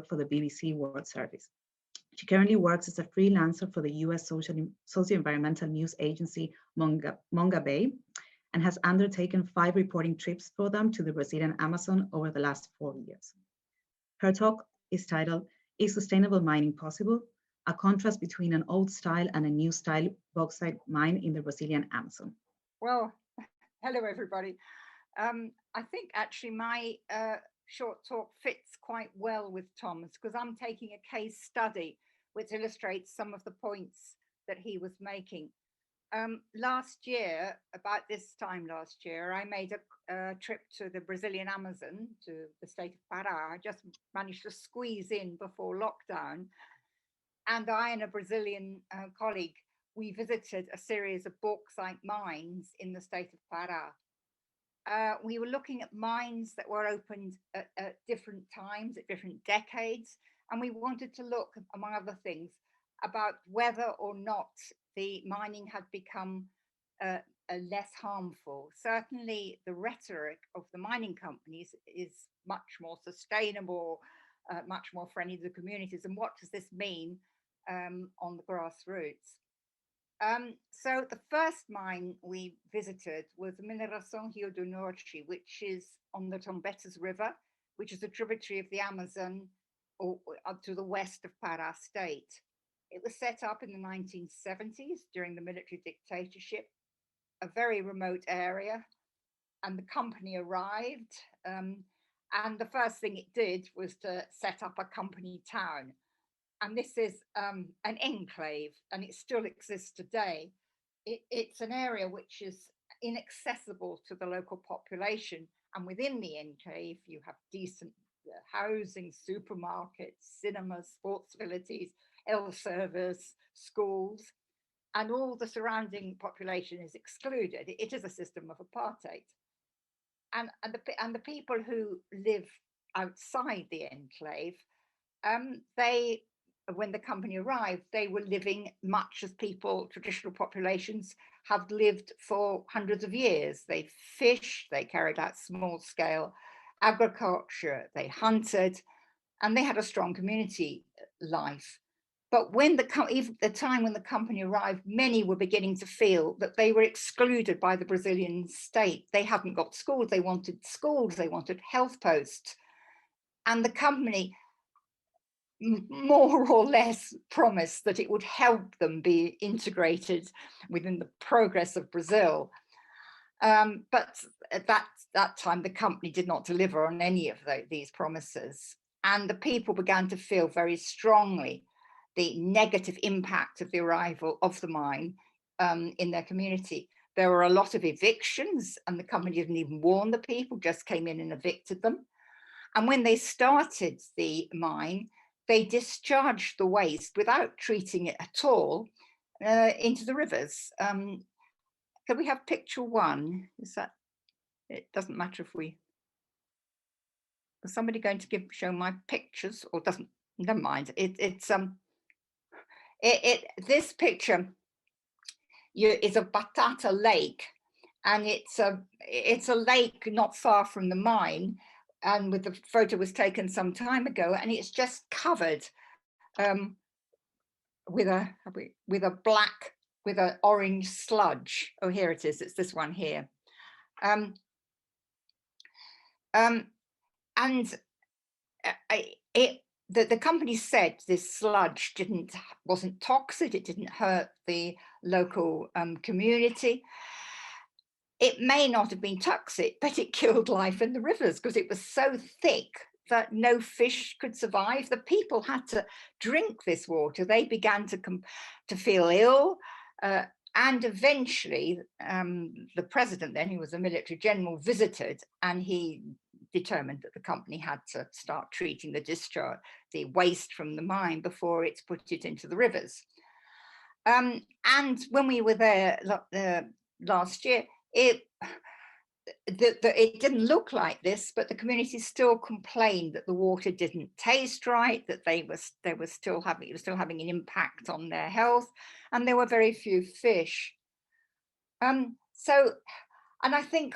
work for the BBC World Service. She currently works as a freelancer for the US socio-environmental news agency Monga Bay, and has undertaken 5 reporting trips for them to the Brazilian Amazon over the last 4 years. Her talk is titled, "Is Sustainable Mining Possible? A Contrast Between an Old Style and a New Style Bauxite Mine in the Brazilian Amazon." Well, hello everybody. I think actually my short talk fits quite well with Tom's, because I'm taking a case study which illustrates some of the points that he was making. Last year, about this time last year, I made a trip to the Brazilian Amazon, to the state of Pará. I just managed to squeeze in before lockdown. And I and a Brazilian colleague, we visited a series of bauxite mines in the state of Pará. We were looking at mines that were opened at different times, at different decades. And we wanted to look, among other things, about whether or not the mining had become less harmful. Certainly the rhetoric of the mining companies is much more sustainable, much more friendly to the communities. And what does this mean on the grassroots? So the first mine we visited was Mineração Rio do Norte, which is on the Tombetas River, which is a tributary of the Amazon or up to the west of Pará state. It was set up in the 1970s during the military dictatorship, a very remote area, and the company arrived. And the first thing it did was to set up a company town. And this is an enclave, and it still exists today. It's an area which is inaccessible to the local population. And within the enclave, you have decent housing, supermarkets, cinemas, sports facilities, health service, schools, and all the surrounding population is excluded. It is a system of apartheid. And the people who live outside the enclave, when the company arrived, they were living much as traditional populations have lived for hundreds of years. They fished, they carried out small scale agriculture, they hunted, and they had a strong community life. But even the time when the company arrived, many were beginning to feel that they were excluded by the Brazilian state. They hadn't got schools, they wanted health posts. And the company more or less promised that it would help them be integrated within the progress of Brazil. But at that time, the company did not deliver on any of these promises. And the people began to feel very strongly the negative impact of the arrival of the mine in their community. There were a lot of evictions, and the company didn't even warn the people, just came in and evicted them. And when they started the mine, they discharged the waste without treating it at all into the rivers. Can we have picture 1? It doesn't matter if we, is somebody going to show my pictures, or doesn't, never mind. This picture is a Batata Lake, and it's a lake not far from the mine, and the photo was taken some time ago, and it's just covered with an orange sludge. Oh, here it is. It's this one here. The company said this sludge wasn't toxic. It didn't hurt the local community. It may not have been toxic, but it killed life in the rivers because it was so thick that no fish could survive. The people had to drink this water. They began to feel ill. And eventually, the president then, who was a military general, visited, and he determined that the company had to start treating the waste from the mine before it's put it into the rivers. And when we were there last year, it didn't look like this, but the community still complained that the water didn't taste right, that it was still having an impact on their health, and there were very few fish. And I think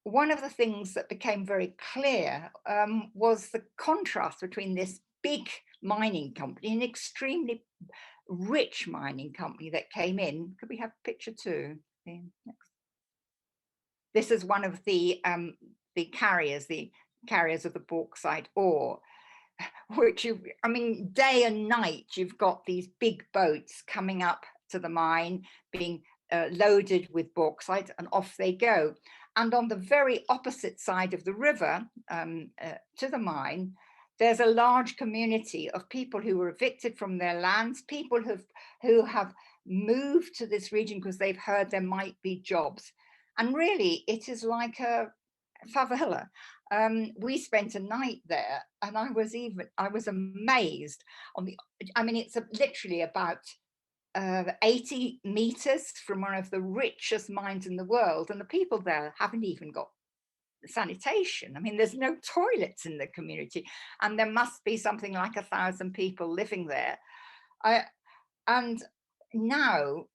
one of the things that became very clear was the contrast between this big mining company, an extremely rich mining company that came in. Could we have picture 2? This is one of the carriers of the bauxite ore, which I mean, day and night, you've got these big boats coming up to the mine, being loaded with bauxite, and off they go. And on the very opposite side of the river to the mine, there's a large community of people who were evicted from their lands, people who have moved to this region because they've heard there might be jobs. And really, it is like a favela. We spent a night there, and I was amazed on the. I mean, it's literally about 80 meters from one of the richest mines in the world, and the people there haven't even got sanitation. I mean, there's no toilets in the community, and there must be something like 1,000 people living there. And now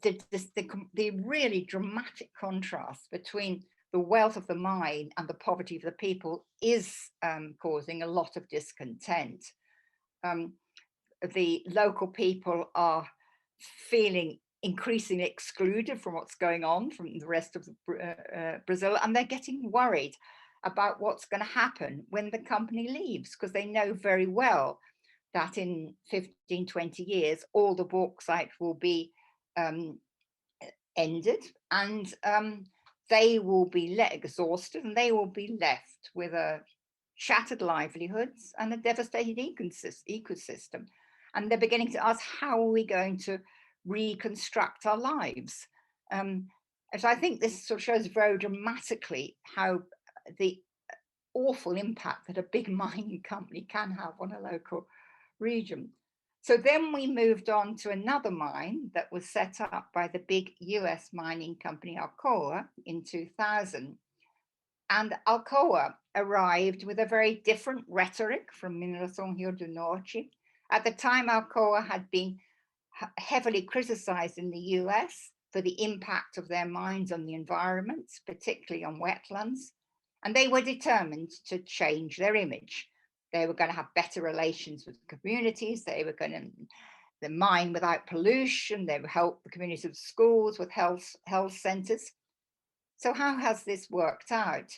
the really dramatic contrast between the wealth of the mine and the poverty of the people is causing a lot of discontent. The local people are feeling increasingly excluded from what's going on from the rest of Brazil, and they're getting worried about what's going to happen when the company leaves, because they know very well that in 15, 20 years, all the bauxite will be ended, and they will be exhausted, and they will be left with shattered livelihoods and a devastated ecosystem. And they're beginning to ask, how are we going to reconstruct our lives? And so I think this sort of shows very dramatically how the awful impact that a big mining company can have on a local region. So then we moved on to another mine that was set up by the big US mining company Alcoa in 2000. And Alcoa arrived with a very different rhetoric from Mineração Rio do Norte. At the time, Alcoa had been heavily criticized in the US for the impact of their mines on the environment, particularly on wetlands. And they were determined to change their image. They were going to have better relations with communities. They were going to mine without pollution. They would help the communities of schools with health centers. So how has this worked out?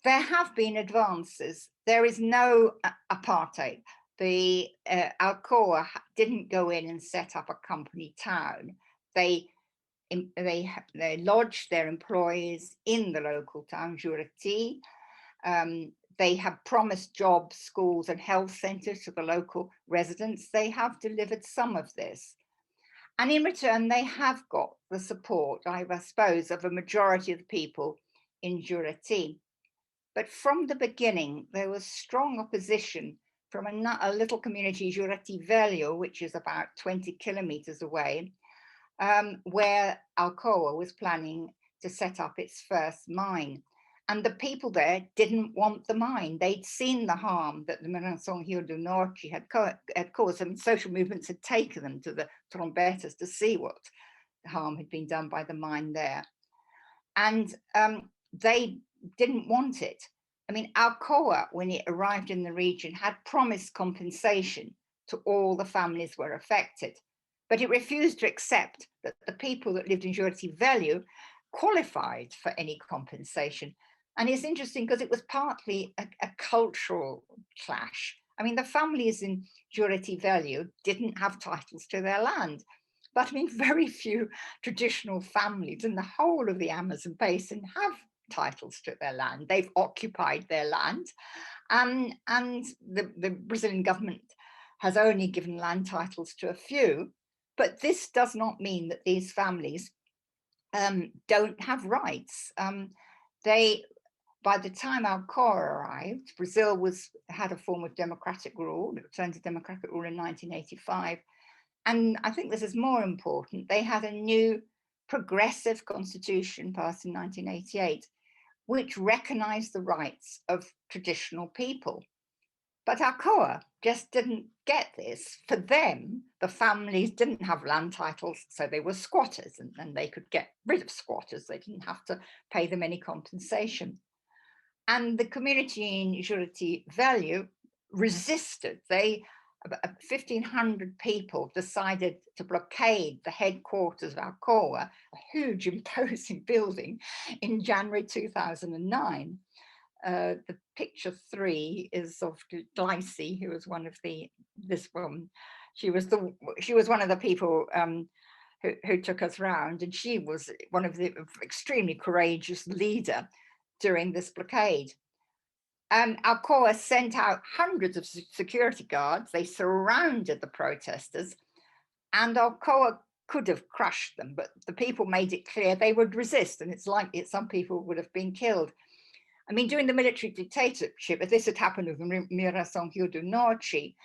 There have been advances. There is no apartheid. The Alcoa didn't go in and set up a company town. They lodged their employees in the local town, Juriti. They have promised jobs, schools, and health centers to the local residents. They have delivered some of this. And in return, they have got the support, I suppose, of a majority of the people in Juriti. But from the beginning, there was strong opposition from a little community, Juriti Velho, which is about 20 kilometers away, where Alcoa was planning to set up its first mine. And the people there didn't want the mine. They'd seen the harm that the Mineração Rio do Norte had caused. I mean, social movements had taken them to the Trombetas to see what harm had been done by the mine there. And they didn't want it. I mean, Alcoa, when it arrived in the region, had promised compensation to all the families who were affected, but it refused to accept that the people that lived in Juriti Velho qualified for any compensation. And it's interesting because it was partly a cultural clash. I mean, the families in Juriti Velho didn't have titles to their land, but I mean, very few traditional families in the whole of the Amazon basin have titles to their land. They've occupied their land, and the Brazilian government has only given land titles to a few. But this does not mean that these families don't have rights. By the time Alcoa arrived, Brazil had a form of democratic rule. It returned to democratic rule in 1985. And I think this is more important. They had a new progressive constitution passed in 1988, which recognized the rights of traditional people. But Alcoa just didn't get this. For them, the families didn't have land titles, so they were squatters, and they could get rid of squatters. They didn't have to pay them any compensation. And the community in Juriti Velho resisted. About 1,500 people decided to blockade the headquarters of Alcoa, a huge imposing building, in January 2009. The picture 3 is of Gleisi, who was one of this woman. She was one of the people who took us round, and she was one of the extremely courageous leader during this blockade. Alcoa sent out hundreds of security guards. They surrounded the protesters, and Alcoa could have crushed them, but the people made it clear they would resist, and it's likely that some people would have been killed. I mean, during the military dictatorship, if this had happened with Miração Rio do Norte,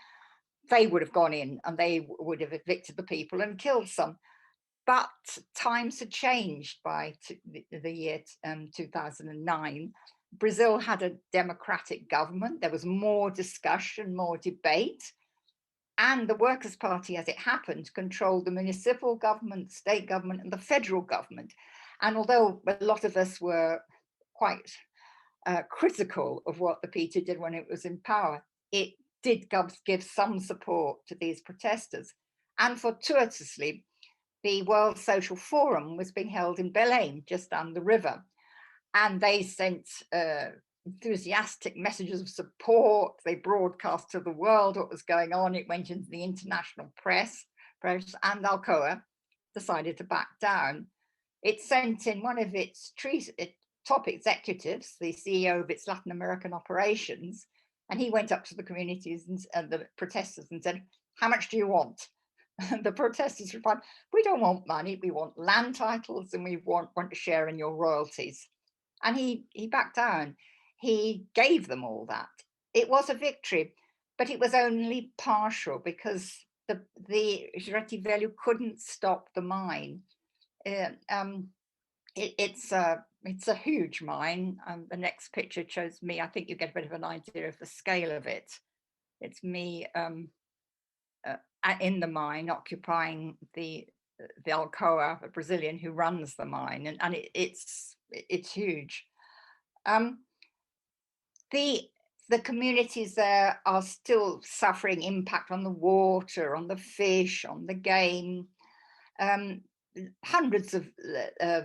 they would have gone in and they would have evicted the people and killed some. But times had changed by the year 2009. Brazil had a democratic government. There was more discussion, more debate. And the Workers' Party, as it happened, controlled the municipal government, state government, and the federal government. And although a lot of us were quite critical of what the PT did when it was in power, it did give some support to these protesters. And fortuitously, the World Social Forum was being held in Belém, just down the river. And they sent enthusiastic messages of support. They broadcast to the world what was going on. It went into the international press, and Alcoa decided to back down. It sent in one of its top executives, the CEO of its Latin American operations, and he went up to the communities and the protesters and said, "How much do you want?" And the protesters replied, "We don't want money, we want land titles, and we want to share in your royalties." And he backed down. He gave them all that. It was a victory, but it was only partial because the Girati Velho couldn't stop the mine. It's a huge mine. The next picture shows me. I think you get a bit of an idea of the scale of it. It's me in the mine, occupying the Alcoa, a Brazilian who runs the mine, and it's huge. The communities there are still suffering impact on the water, on the fish, on the game. Hundreds of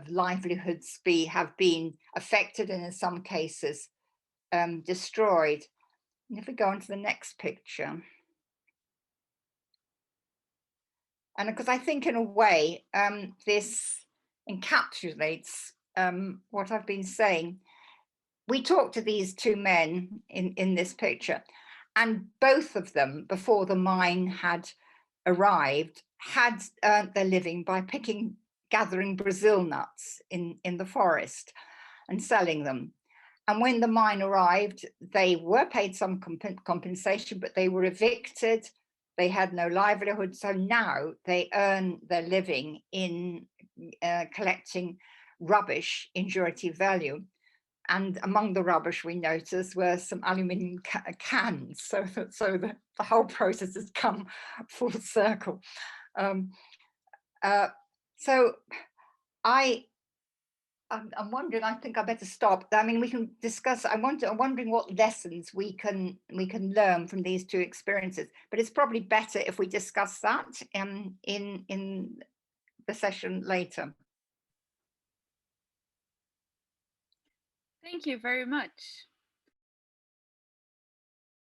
livelihoods have been affected, and in some cases destroyed. And if we go on to the next picture. And because I think in a way this encapsulates what I've been saying. We talked to these two men in this picture, and both of them, before the mine had arrived, had earned their living by gathering Brazil nuts in the forest and selling them. And when the mine arrived, they were paid some compensation, but they were evicted. They had no livelihood. So now they earn their living in collecting rubbish in Girati Velho. And among the rubbish we noticed were some aluminium cans. So the whole process has come full circle. So I'm wondering, I think I better stop. I mean, we can discuss, I'm wondering what lessons we can learn from these two experiences, but it's probably better if we discuss that in the session later. Thank you very much.